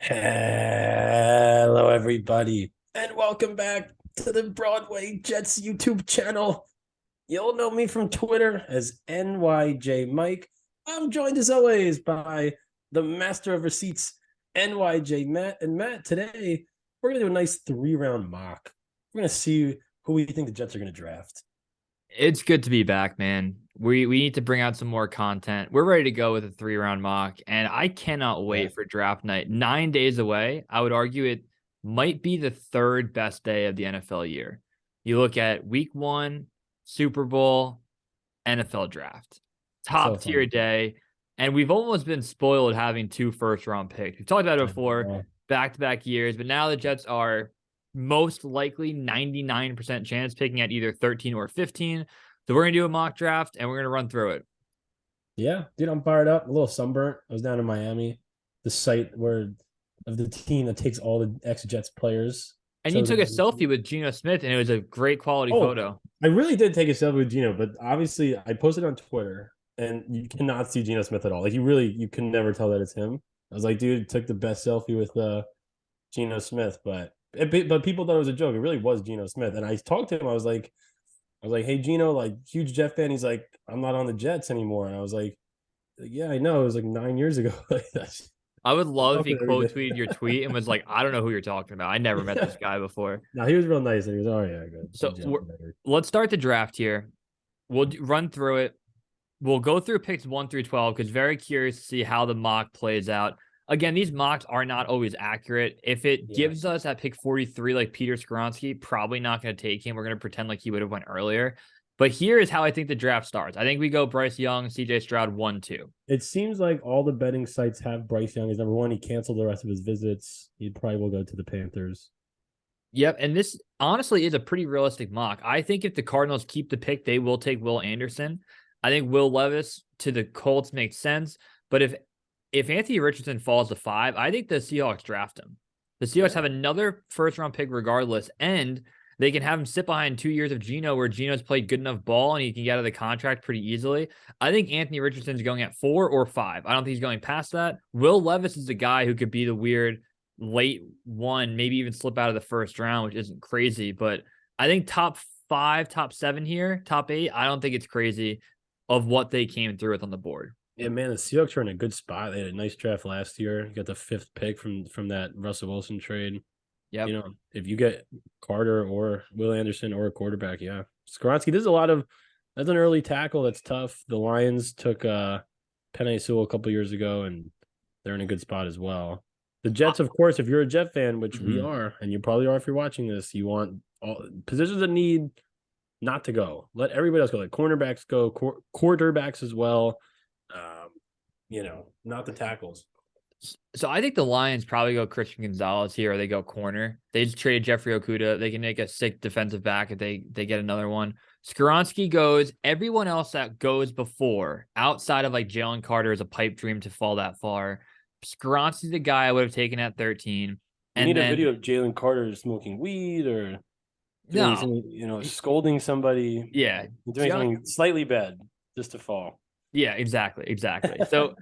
Hello, everybody, and welcome back to the Broadway Jets YouTube channel. You'll know me from Twitter as NYJ Mike. I'm joined as always by the master of receipts, NYJ Matt. And Matt, today we're going to do a nice 3-round mock. We're going to see who we think the Jets are going to draft. It's good to be back, man. We need to bring out some more content. We're ready to go with a 3-round mock, and I cannot Yeah. wait for draft night. 9 days away. I would argue it might be the third best day of the NFL year. You look at week 1, Super Bowl, NFL draft. So Top tier fun. day. And we've almost been spoiled having 2 first-round picks. We've talked about it before, back-to-back years, but now the Jets are most likely 99% chance picking at either 13 or 15. So we're going to do a mock draft and we're going to run through it. Yeah, dude, I'm fired up. A little sunburnt. I was down in Miami, the site where of the team that takes all the ex-Jets players. And you Shows took a them. selfie with Geno Smith and it was a great quality Oh, photo. I really did take a selfie with Geno, but obviously I posted on Twitter and you cannot see Geno Smith at all. Like you can never tell that it's him. I was like, dude, took the best selfie with Geno Smith, but people thought it was a joke. It really was Geno Smith. And I talked to him. I was like, hey Geno, like huge Jet fan. He's like, I'm not on the Jets anymore. And I was like, yeah, I know. It was like 9 years ago. Like that's I would love if he every quote day. tweeted your tweet and was like, I don't know who you're talking about. I never met this guy before. No, he was real nice. And he was, oh yeah, good. So Good job. Better. let's start the draft here. We'll run through it. We'll go through picks 1 through 12 because very curious to see how the mock plays out. Again, these mocks are not always accurate. If it Yeah. gives us at pick 43, like Peter Skoronsky, probably not going to take him. We're going to pretend like he would have went earlier. But here is how I think the draft starts. I think we go Bryce Young, CJ Stroud, 1, 2. It seems like all the betting sites have Bryce Young as number one. He canceled the rest of his visits. He probably will go to the Panthers. Yep. And this honestly is a pretty realistic mock. I think if the Cardinals keep the pick, they will take Will Anderson. I think Will Levis to the Colts makes sense. But if Anthony Richardson falls to 5, I think the Seahawks draft him. The Seahawks have another first-round pick regardless, and they can have him sit behind 2 years of Geno where Geno's played good enough ball and he can get out of the contract pretty easily. I think Anthony Richardson's going at 4 or 5. I don't think he's going past that. Will Levis is the guy who could be the weird late one, maybe even slip out of the first round, which isn't crazy. But I think top 5, top 7 here, top 8, I don't think it's crazy of what they came through with on the board. Yeah, man, the Seahawks are in a good spot. They had a nice draft last year. You got the 5th pick from that Russell Wilson trade. Yep. You know, if you get Carter or Will Anderson or a quarterback, yeah. Skoronsky, there's a lot of that's an early tackle that's tough. The Lions took Penei Sewell a couple years ago, and they're in a good spot as well. The Jets, of course, if you're a Jet fan, which we are, and you probably are if you're watching this, you want all positions that need not to go. Let everybody else go. Like cornerbacks go, quarterbacks as well. Not the tackles. So I think the Lions probably go Christian Gonzalez here, or they go corner. They just traded Jeffrey Okudah. They can make a sick defensive back if they get another one. Skoronsky goes. Everyone else that goes before, outside of like Jalen Carter, is a pipe dream to fall that far. Skoronsky's the guy I would have taken at 13. We And need a then video of Jalen Carter smoking weed or doing no, something, scolding somebody, yeah, doing something slightly bad just to fall. yeah, exactly. So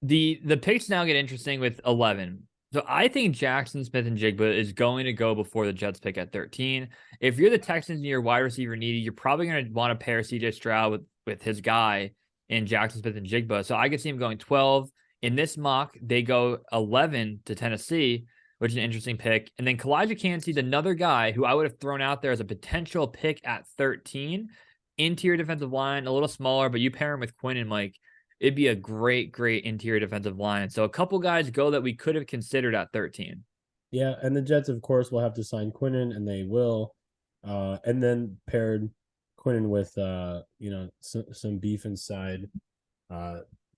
the picks now get interesting with 11. So I think Jackson Smith-Njigba is going to go before the Jets pick at 13. If you're the Texans and you're wide receiver needy, you're probably going to want to pair CJ Stroud with his guy in Jackson Smith-Njigba. So I could see him going 12. In this mock, they go 11 to Tennessee, which is an interesting pick. And then Kalijah Kancey's another guy who I would have thrown out there as a potential pick at 13. Interior defensive line, a little smaller, but you pair him with Quinn and Mike, it'd be a great interior defensive line. So a couple guys go that we could have considered at 13. Yeah, and the Jets, of course, will have to sign Quinnen, and they will. And then paired Quinnen with some beef inside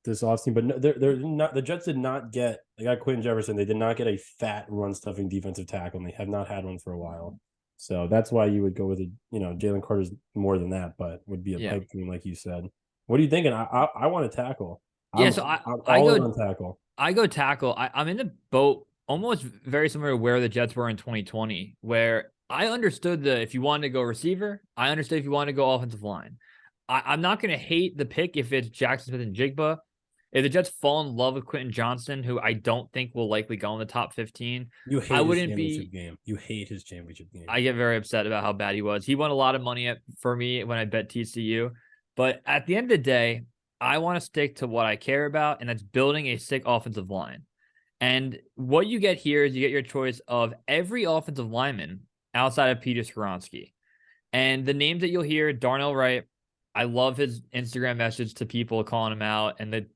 this offseason. But no, they're not. The Jets did not get. They got Quentin Jefferson. They did not get a fat run stuffing defensive tackle, and they have not had one for a while. So that's why you would go with Jalen Carter's more than that, but would be a pipe dream, like you said. What are you thinking? I want to tackle. Yeah, I'm, so I'm I all go in on tackle. I go tackle. I'm in the boat almost very similar to where the Jets were in 2020, where I understood if you wanted to go receiver, I understood if you wanted to go offensive line. I'm not going to hate the pick if it's Jackson Smith-Njigba. If the Jets fall in love with Quentin Johnston, who I don't think will likely go in the top 15, You I hate his wouldn't be. championship game. You hate his championship game. I get very upset about how bad he was. He won a lot of money for me when I bet TCU. But at the end of the day, I want to stick to what I care about, and that's building a sick offensive line. And what you get here is you get your choice of every offensive lineman outside of Peter Skoronski. And the names that you'll hear, Darnell Wright, I love his Instagram message to people calling him out, and the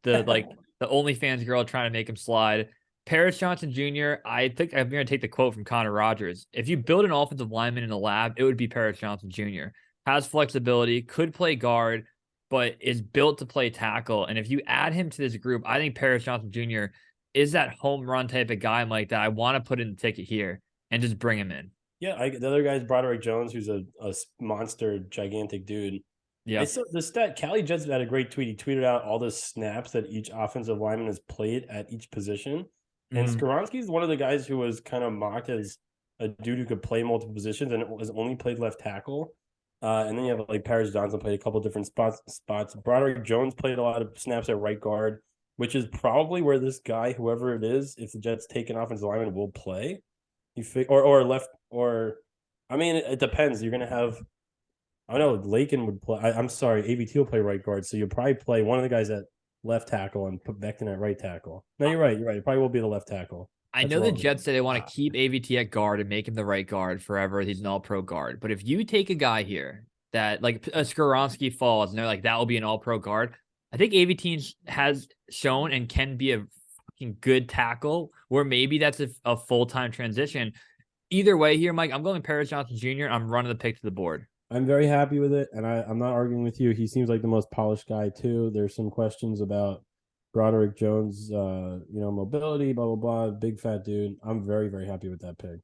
OnlyFans girl trying to make him slide. Paris Johnson Jr., I think I'm going to take the quote from Connor Rogers. If you build an offensive lineman in the lab, it would be Paris Johnson Jr. Has flexibility, could play guard, but is built to play tackle. And if you add him to this group, I think Paris Johnson Jr. is that home run type of guy, Mike, that I want to put in the ticket here and just bring him in. Yeah, the other guy's Broderick Jones, who's a monster, gigantic dude. Yeah. I saw the stat. Cali Jets had a great tweet. He tweeted out all the snaps that each offensive lineman has played at each position. And Skoronski's one of the guys who was kind of mocked as a dude who could play multiple positions and has only played left tackle. And then you have like Paris Johnson played a couple different spots. Broderick Jones played a lot of snaps at right guard, which is probably where this guy, whoever it is, if the Jets take an offensive lineman, will play. Or left or, I mean, it depends. You're gonna have. I know Lakin would play. I'm sorry, AVT will play right guard, so you'll probably play one of the guys at left tackle and put Becton at right tackle. No, you're right. You're right. It probably will be the left tackle. I know the Jets say they want to keep AVT at guard and make him the right guard forever. He's an all-pro guard. But if you take a guy here that like a Skoronski falls and they're like, that will be an all-pro guard, I think AVT has shown and can be a fucking good tackle where maybe that's a full-time transition. Either way here, Mike, I'm going Paris Johnson Jr. I'm running the pick to the board. I'm very happy with it, and I'm not arguing with you. He seems like the most polished guy too. There's some questions about Broderick Jones, mobility, blah blah blah. Big fat dude. I'm very very happy with that pick.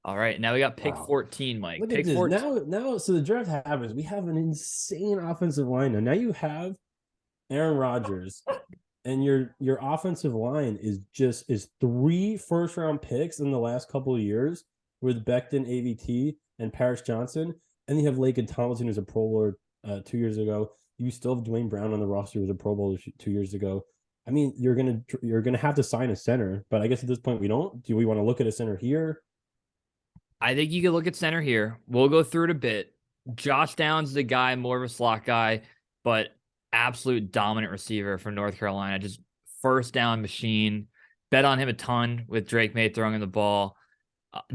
All right, now we got pick 14, Mike. Look pick at this 14. now. So the draft happens. We have an insane offensive line now. You have Aaron Rodgers, and your offensive line is 3 first round picks in the last couple of years with Becton, AVT, and Paris Johnson, and you have Lakin Tomlinson, who's a Pro Bowler 2 years ago. You still have Dwayne Brown on the roster, who was a Pro Bowler 2 years ago. I mean, you're gonna have to sign a center, but I guess at this point we don't. Do we want to look at a center here? I think you could look at center here. We'll go through it a bit. Josh Downs is a guy, more of a slot guy, but absolute dominant receiver from North Carolina. Just first down machine. Bet on him a ton with Drake May throwing him the ball.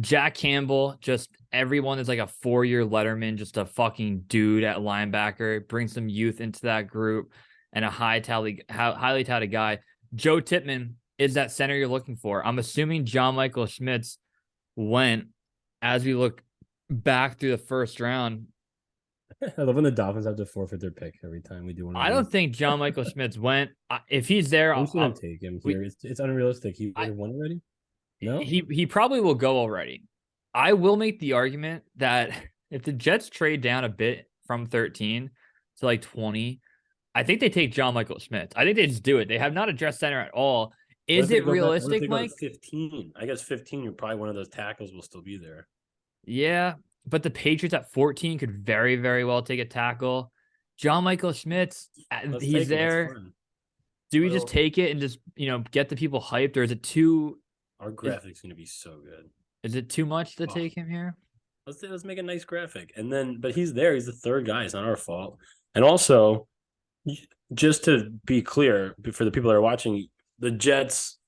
Jack Campbell, just everyone is like a 4-year Letterman, just a fucking dude at linebacker. Bring some youth into that group and a highly touted guy. Joe Tippmann is that center you're looking for. I'm assuming John Michael Schmitz went as we look back through the first round. I love when the Dolphins have to forfeit their pick every time we do one. I don't think John Michael Schmitz went. If he's there, I'm just gonna take him here. It's unrealistic. He would have won already. No, he probably will go already. I will make the argument that if the Jets trade down a bit from 13 to like 20, I think they take John Michael Schmitz. I think they just do it. They have not addressed center at all. Is it realistic, Mike? 15. I guess 15. You're probably one of those tackles will still be there. Yeah, but the Patriots at 14 could very, very well take a tackle. John Michael Schmitz, he's there. Do we just take it and just get the people hyped, or is it too? Our graphic's going to be so good. Is it too much to take him here? Let's make a nice graphic. And then, but he's there. He's the third guy. It's not our fault. And also, just to be clear, for the people that are watching, the Jets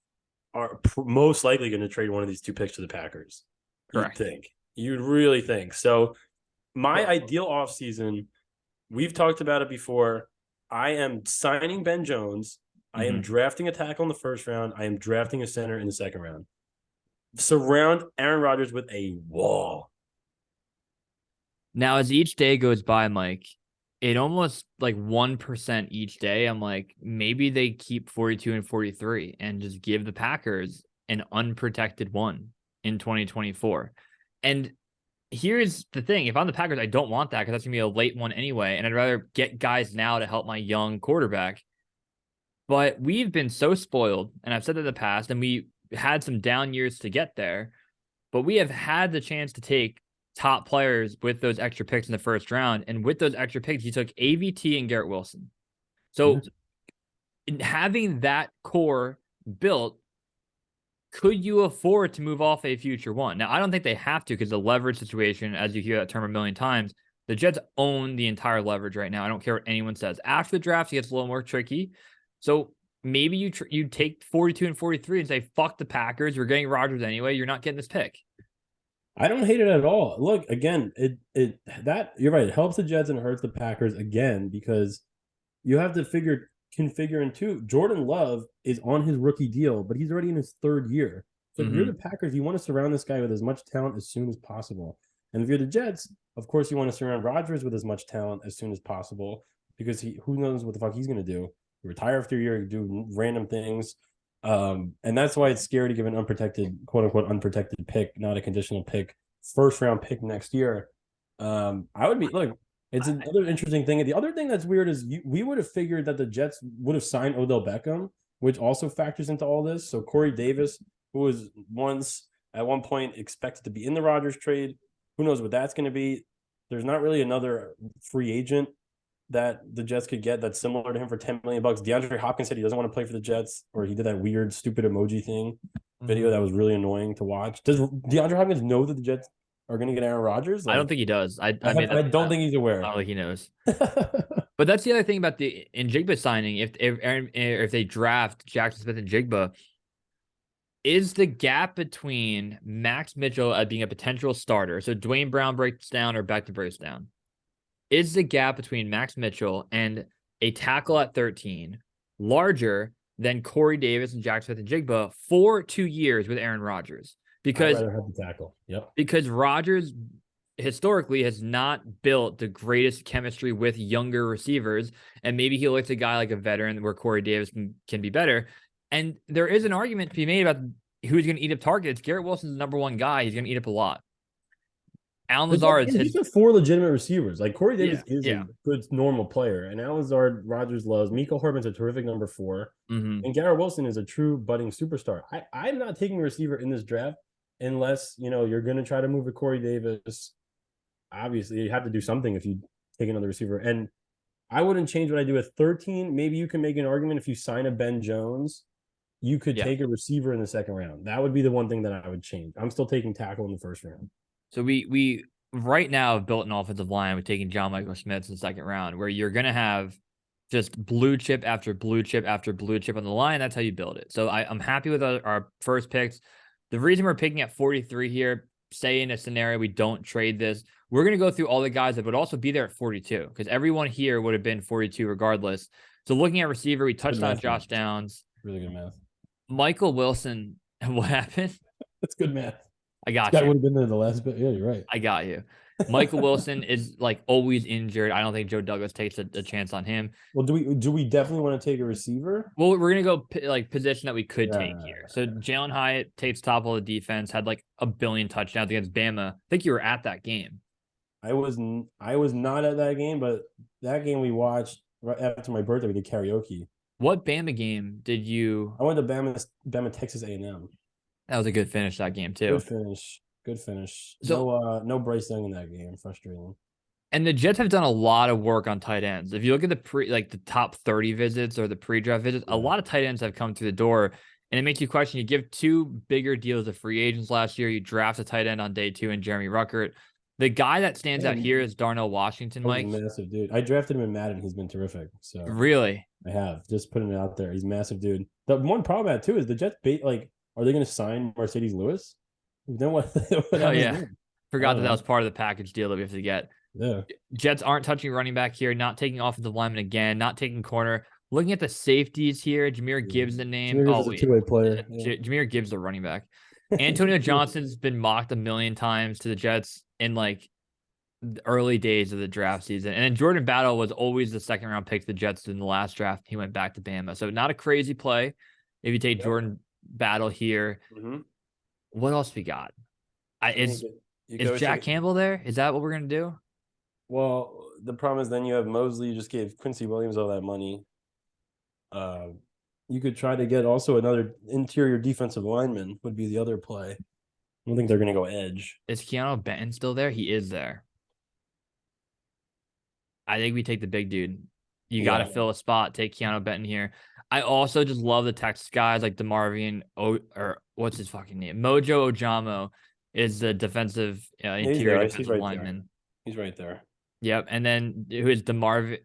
are most likely going to trade one of these 2 picks to the Packers. Correct. You'd really think. So my ideal offseason, we've talked about it before. I am signing Ben Jones. I am drafting a tackle in the first round. I am drafting a center in the second round. Surround Aaron Rodgers with a wall. Now, as each day goes by, Mike, it almost like 1% each day. I'm like, maybe they keep 42 and 43 and just give the Packers an unprotected one in 2024. And here's the thing. If I'm the Packers, I don't want that because that's going to be a late one anyway. And I'd rather get guys now to help my young quarterback. But we've been so spoiled, and I've said that in the past, and we had some down years to get there, but we have had the chance to take top players with those extra picks in the first round. And with those extra picks, you took AVT and Garrett Wilson. So having that core built, could you afford to move off a future one? Now, I don't think they have to because the leverage situation, as you hear that term a million times, the Jets own the entire leverage right now. I don't care what anyone says. After the draft, it gets a little more tricky. So maybe you take 42 and 43 and say, fuck the Packers. We're getting Rodgers anyway. You're not getting this pick. I don't hate it at all. Look, again, that you're right. It helps the Jets and it hurts the Packers again because you have to configure in two. Jordan Love is on his rookie deal, but he's already in his third year. So if you're the Packers, you want to surround this guy with as much talent as soon as possible. And if you're the Jets, of course, you want to surround Rodgers with as much talent as soon as possible because who knows what the fuck he's going to do. Retire after a year, do random things. And that's why it's scary to give an unprotected, quote unquote, unprotected pick, not a conditional pick, first round pick next year. I would be, look, it's another interesting thing. The other thing that's weird is we would have figured that the Jets would have signed Odell Beckham, which also factors into all this. So Corey Davis, who was at one point expected to be in the Rodgers trade, who knows what that's going to be. There's not really another free agent that the Jets could get that's similar to him for $10 million. DeAndre Hopkins said he doesn't want to play for the Jets, or he did that weird, stupid emoji thing video that was really annoying to watch. Does DeAndre Hopkins know that the Jets are going to get Aaron Rodgers? I don't think he does. I don't think he's aware. I don't think he knows. But that's the other thing about the Njigba signing. If they draft Jackson Smith and Jigba, is the gap between Max Mitchell as being a potential starter, so Dwayne Brown breaks down or Becton breaks down, is the gap between Max Mitchell and a tackle at 13 larger than Corey Davis and Jackson Smith and Jigba for 2 years with Aaron Rodgers? Because I'd rather have the tackle. Yep. Because Rodgers historically has not built the greatest chemistry with younger receivers, and maybe he looks a guy like a veteran where Corey Davis can be better. And there is an argument to be made about who's going to eat up targets. Garrett Wilson's the number one guy. He's going to eat up a lot. Alan Lazard is these are 4 legitimate receivers. Like Corey Davis is a good normal player, and Alan Lazard, Rodgers loves. Miko Hardman's a terrific number 4, and Garrett Wilson is a true budding superstar. I'm not taking a receiver in this draft unless you're going to try to move a Corey Davis. Obviously, you have to do something if you take another receiver, and I wouldn't change what I do at 13. Maybe you can make an argument if you sign a Ben Jones, you could take a receiver in the second round. That would be the one thing that I would change. I'm still taking tackle in the first round. So we right now have built an offensive line with taking John Michael Schmitz in the second round, where you're going to have just blue chip after blue chip after blue chip on the line. That's how you build it. So I'm happy with our first picks. The reason we're picking at 43 here, say in a scenario we don't trade this, we're going to go through all the guys that would also be there at 42 because everyone here would have been 42 regardless. So looking at receiver, we touched on Josh Downs. Really good math. Michael Wilson, what happened? That's good math. I got you. That would have been there the last bit. Yeah, you're right. I got you. Michael Wilson is like always injured. I don't think Joe Douglas takes a chance on him. Well, do we definitely want to take a receiver? Well, we're gonna go like position that we could take here. So Jalen Hyatt takes top of the defense, had like a billion touchdowns against Bama. I think you were at that game. I was not at that game, but that game we watched right after my birthday. We did karaoke. What Bama game did you? I went to Bama Texas A&M. That was a good finish, that game too. Good finish. So, no Bryce Young in that game. Frustrating. And the Jets have done a lot of work on tight ends. If you look at the top 30 visits or the pre-draft visits, a lot of tight ends have come through the door. And it makes you question, you give 2 bigger deals of free agents last year. You draft a tight end on day 2 in Jeremy Ruckert. The guy that stands out here is Darnell Washington, Mike. Massive dude. I drafted him in Madden. He's been terrific. So really? I have. Just putting it out there. He's a massive dude. The one problem I have too is the Jets are they going to sign Mercedes Lewis? Then what oh yeah. Forgot that was part of the package deal that we have to get. Yeah. Jets aren't touching running back here, not taking offensive lineman again, not taking corner. Looking at the safeties here, Jahmyr Gibbs the name. Jameer is a two-way player. Jahmyr Gibbs the running back. Antonio Johnson's been mocked a million times to the Jets in like the early days of the draft season. And then Jordan Battle was always the second round pick to the Jets in the last draft. He went back to Bama. So not a crazy play if you take Jordan Battle here. Mm-hmm. What else we got? Is Jack Campbell there? Is that what we're going to do? Well, the problem is then you have Mosley. You just gave Quincy Williams all that money. You could try to get also another interior defensive lineman would be the other play. I don't think they're going to go edge. Is Keanu Benton still there? He is there. I think we take the big dude. You got to fill a spot. Take Keanu Benton here. I also just love the Texas guys like DeMarvian or what's his fucking name? Mojo Ojamo is the defensive Yeah, he's interior there. I see he's defensive right there. lineman. He's right there. Yep, and then who is DeMarvin?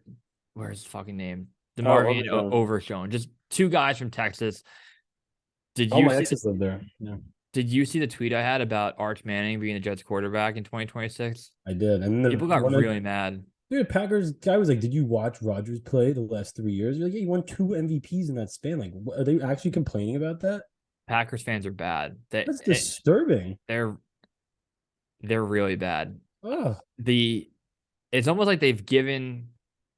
Where's his fucking name? Oh, DeMarvian Overshown. Overshown. Just two guys from Texas. Did Oh, you my see the exes live there. Yeah, Did you see the tweet I had about Arch Manning being the Jets quarterback in 2026? I did. And the People got when really mad. dude, Packers guy was like, "Did you watch Rodgers play the last 3 years?" You're like, "Yeah, he won 2 MVPs in that span." Like, are they actually complaining about that? Packers fans are bad. That's disturbing. They're they're really bad. Oh, The It's almost like they've given.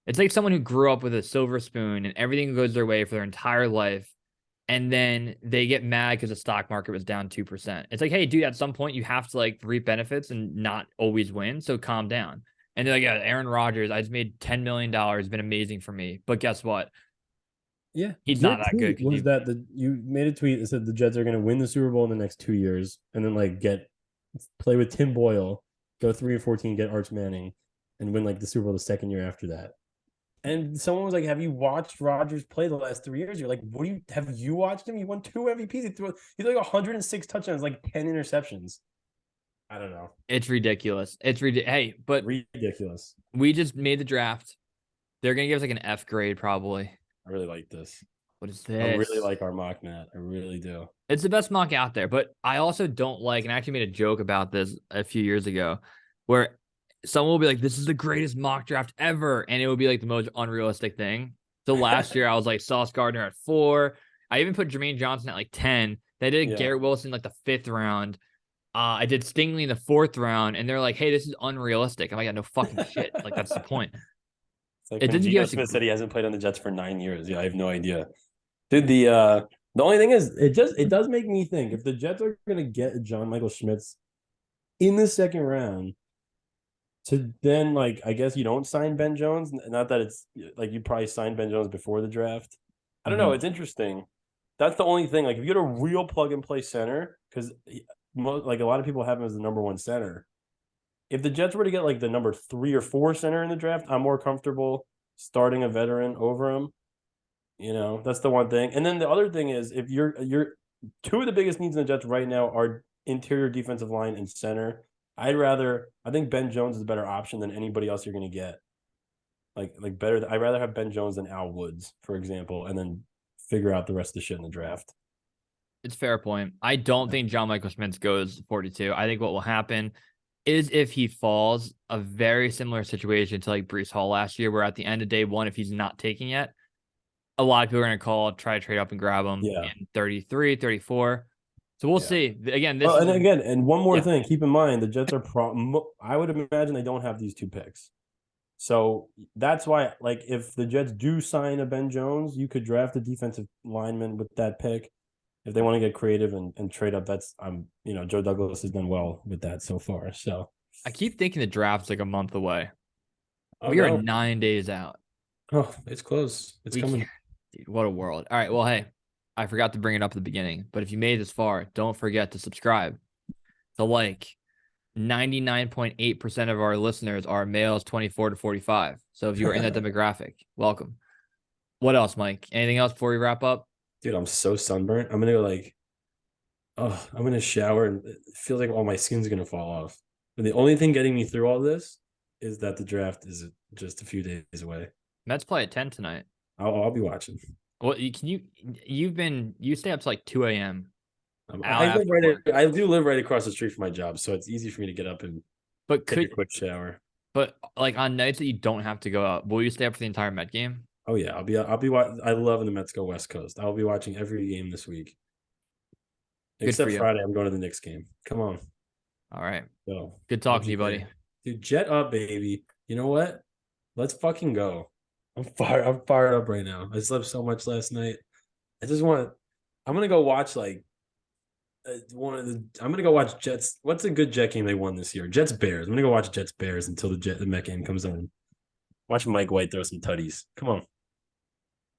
It's like someone who grew up with a silver spoon and everything goes their way for their entire life, and then they get mad because the stock market was down 2%. It's like, hey, dude, at some point you have to like reap benefits and not always win. So calm down. And they're like, yeah, Aaron Rodgers, I just made $10 million, been amazing for me. But guess what? yeah. He's Your not that good. tweet was that you made a tweet that said the Jets are going to win the Super Bowl in the next 2 years, and then like play with Tim Boyle, go 3-14, get Arch Manning, and win like the Super Bowl the second year after that. And someone was like, "Have you watched Rodgers play the last 3 years?" You're like, "What do you have you watched him? He won 2 MVPs. He threw like 106 touchdowns, like 10 interceptions. I don't know. It's ridiculous. It's ridiculous. Hey, but Ridiculous. we just made the draft. They're gonna give us like an F grade probably. I really like this. What is I really this? like our mock Matt. I really do. It's the best mock out there, but I also don't like, and I actually made a joke about this a few years ago, where someone will be like, "This is the greatest mock draft ever," and it would be like the most unrealistic thing. So last year I was like Sauce Gardner at 4. I even put Jermaine Johnson at like 10. They did Yeah. Garrett Wilson like the 5th round. I did Stingley in the 4th round, and they're like, "Hey, this is unrealistic." I'm like, "Yeah, no fucking shit." Like that's the point. It's like It when didn't give Geno us Smith said he hasn't played on the Jets for 9 years. Yeah, I have no idea. Dude, the only thing is it does make me think if the Jets are gonna get John Michael Schmitz in the second round, to then like I guess you don't sign Ben Jones. Not that it's like you probably signed Ben Jones before the draft. I don't know. It's interesting. That's the only thing. Like if you get a real plug and play center, because like a lot of people have him as the number one center. If the Jets were to get like the number 3 or 4 center in the draft, I'm more comfortable starting a veteran over him. That's the one thing. And then the other thing is if you're two of the biggest needs in the Jets right now are interior defensive line and center. I think Ben Jones is a better option than anybody else you're gonna get. Like better. I'd rather have Ben Jones than Al Woods, for example, and then figure out the rest of the shit in the draft. It's a fair point. I don't think John Michael Schmitz goes 42. I think what will happen is if he falls, a very similar situation to like Brees Hall last year, where at the end of day one, if he's not taking yet, a lot of people are going to try to trade up and grab him in 33, 34. So we'll see. Again, and one more thing. Keep in mind, the Jets are I would imagine they don't have these 2 picks. So that's why, like, if the Jets do sign a Ben Jones, you could draft a defensive lineman with that pick. If they want to get creative and trade up, Joe Douglas has done well with that so far. So I keep thinking the draft's like a month away. Oh, we are 9 days out. Oh, it's close. It's coming. Dude, what a world. All right. Well, hey, I forgot to bring it up at the beginning, but if you made it this far, don't forget to subscribe, to like. 99.8% of our listeners are males 24 to 45. So if you are in that demographic, welcome. What else, Mike? Anything else before we wrap up? Dude, I'm so sunburnt. I'm gonna shower and it feels like all my skin's gonna fall off. And the only thing getting me through all this is that the draft is just a few days away. Mets play at 10 tonight. I'll be watching. Well, you stay up to like 2 a.m. I do live right across the street from my job, so it's easy for me to get up and take a quick shower. But like on nights that you don't have to go out, will you stay up for the entire Met game? Oh yeah, I'll be I love when the Mets go West Coast. I'll be watching every game this week. Except Friday, I'm going to the Knicks game. Come on. All right. So good talking to you, buddy. Dude, jet up, baby. You know what? Let's fucking go. I'm fired up right now. I slept so much last night. I'm gonna go watch like I'm gonna go watch Jets. What's a good Jet game they won this year? Jets Bears. I'm gonna go watch Jets Bears until the Met game comes on. Watch Mike White throw some tutties. Come on.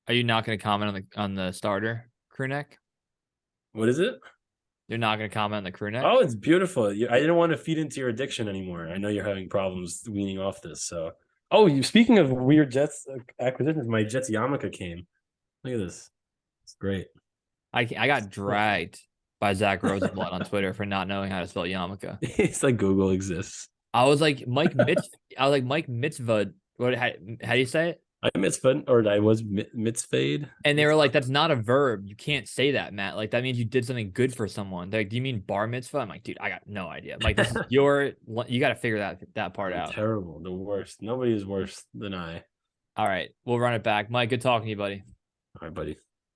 Are you not going to comment on the starter crew neck? What is it? You're not going to comment on the crew neck? Oh, it's beautiful. I didn't want to feed into your addiction anymore. I know you're having problems weaning off this. So, speaking of weird Jets acquisitions, my Jets yarmulke came. Look at this. It's great. I got dragged by Zach Rosenblatt on Twitter for not knowing how to spell yarmulke. It's like Google exists. I was like Mike Mitzvah. How do you say it? I mitzvah or I was mitzvahd. And they were like, that's not a verb. You can't say that, Matt. Like, that means you did something good for someone. They're like, do you mean bar mitzvah? I'm like, dude, I got no idea. I'm like, this is you got to figure that part out. Terrible. The worst. Nobody is worse than I. All right. We'll run it back. Mike, good talking to you, buddy. All right, buddy.